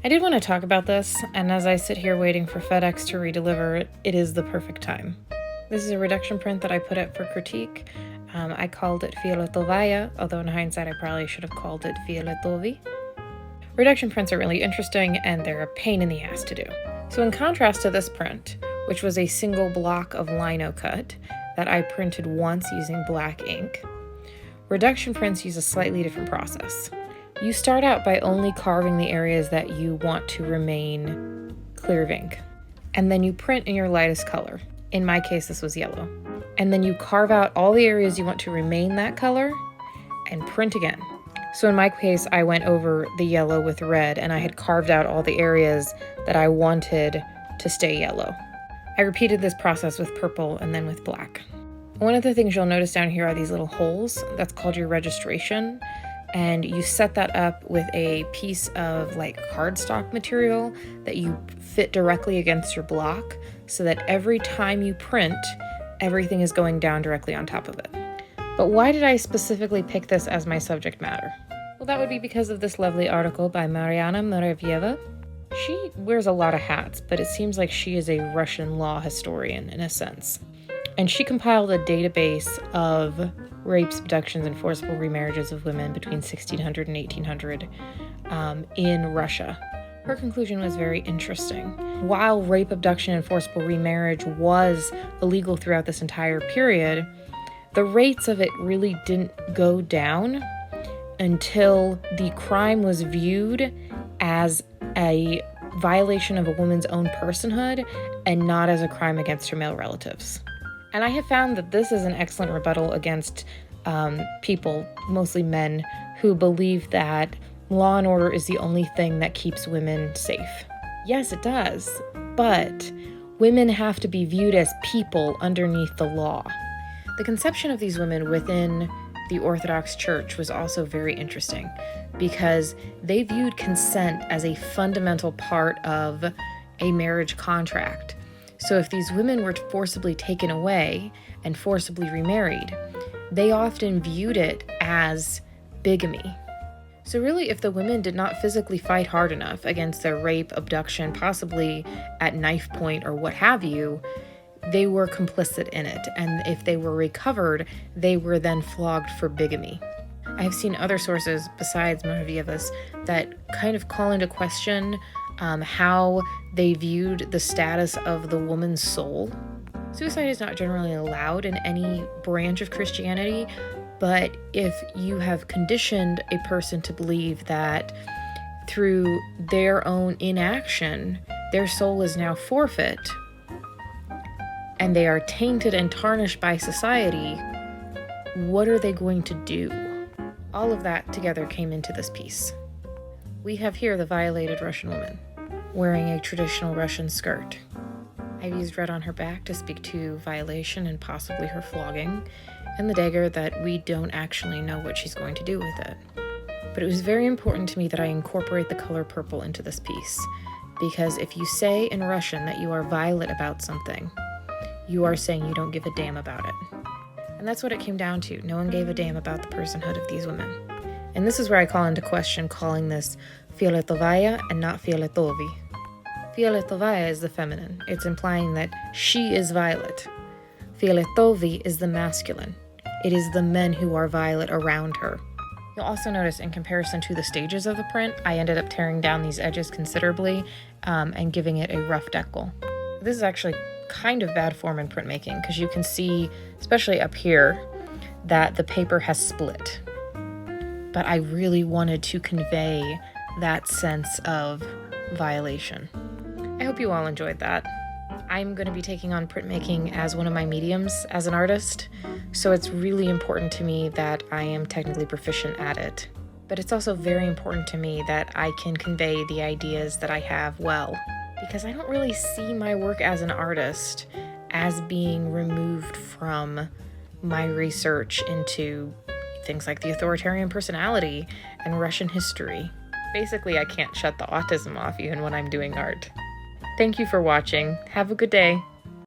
I did want to talk about this, and as I sit here waiting for FedEx to redeliver it, it is the perfect time. This is a reduction print that I put up for critique. I called it Fioletovaya, although in hindsight I probably should have called it Fioletovaya. Reduction prints are really interesting, and they're a pain in the ass to do. So in contrast to this print, which was a single block of lino cut that I printed once using black ink, reduction prints use a slightly different process. You start out by only carving the areas that you want to remain clear of ink, and then you print in your lightest color. In my case, this was yellow. And then you carve out all the areas you want to remain that color and print again. So in my case, I went over the yellow with red, and I had carved out all the areas that I wanted to stay yellow. I repeated this process with purple and then with black. One of the things you'll notice down here are these little holes. That's called your registration. And you set that up with a piece of like cardstock material that you fit directly against your block so that every time you print, everything is going down directly on top of it. But why did I specifically pick this as my subject matter? Well, that would be because of this lovely article by Mariana Muravyeva. She wears a lot of hats, but it seems like she is a Russian law historian in a sense. And she compiled a database of rapes, abductions, and forcible remarriages of women between 1600 and 1800 in Russia. Her conclusion was very interesting. While rape, abduction, and forcible remarriage was illegal throughout this entire period, the rates of it really didn't go down until the crime was viewed as a violation of a woman's own personhood and not as a crime against her male relatives. And I have found that this is an excellent rebuttal against people, mostly men, who believe that law and order is the only thing that keeps women safe. Yes, it does, but women have to be viewed as people underneath the law. The conception of these women within the Orthodox Church was also very interesting because they viewed consent as a fundamental part of a marriage contract. So if these women were forcibly taken away and forcibly remarried, they often viewed it as bigamy. So really, if the women did not physically fight hard enough against their rape, abduction, possibly at knife point or what have you, they were complicit in it. And if they were recovered, they were then flogged for bigamy. I have seen other sources besides Muravyeva's that kind of call into question how they viewed the status of the woman's soul. Suicide is not generally allowed in any branch of Christianity, but if you have conditioned a person to believe that through their own inaction, their soul is now forfeit, and they are tainted and tarnished by society, what are they going to do? All of that together came into this piece. We have here the violated Russian woman, wearing a traditional Russian skirt. I've used red on her back to speak to violation and possibly her flogging, and the dagger that we don't actually know what she's going to do with it. But it was very important to me that I incorporate the color purple into this piece, because if you say in Russian that you are violent about something, you are saying you don't give a damn about it. And that's what it came down to. No one gave a damn about the personhood of these women. And this is where I call into question calling this Fioletovaya and not Fioletovi. Fioletovaya is the feminine. It's implying that she is violet. Fioletovi is the masculine. It is the men who are violet around her. You'll also notice in comparison to the stages of the print, I ended up tearing down these edges considerably and giving it a rough decal. This is actually kind of bad form in printmaking because you can see, especially up here, that the paper has split. But I really wanted to convey that sense of violation. I hope you all enjoyed that. I'm going to be taking on printmaking as one of my mediums as an artist, so it's really important to me that I am technically proficient at it. But it's also very important to me that I can convey the ideas that I have well, because I don't really see my work as an artist as being removed from my research into things like the authoritarian personality and Russian history. Basically, I can't shut the autism off even when I'm doing art. Thank you for watching. Have a good day.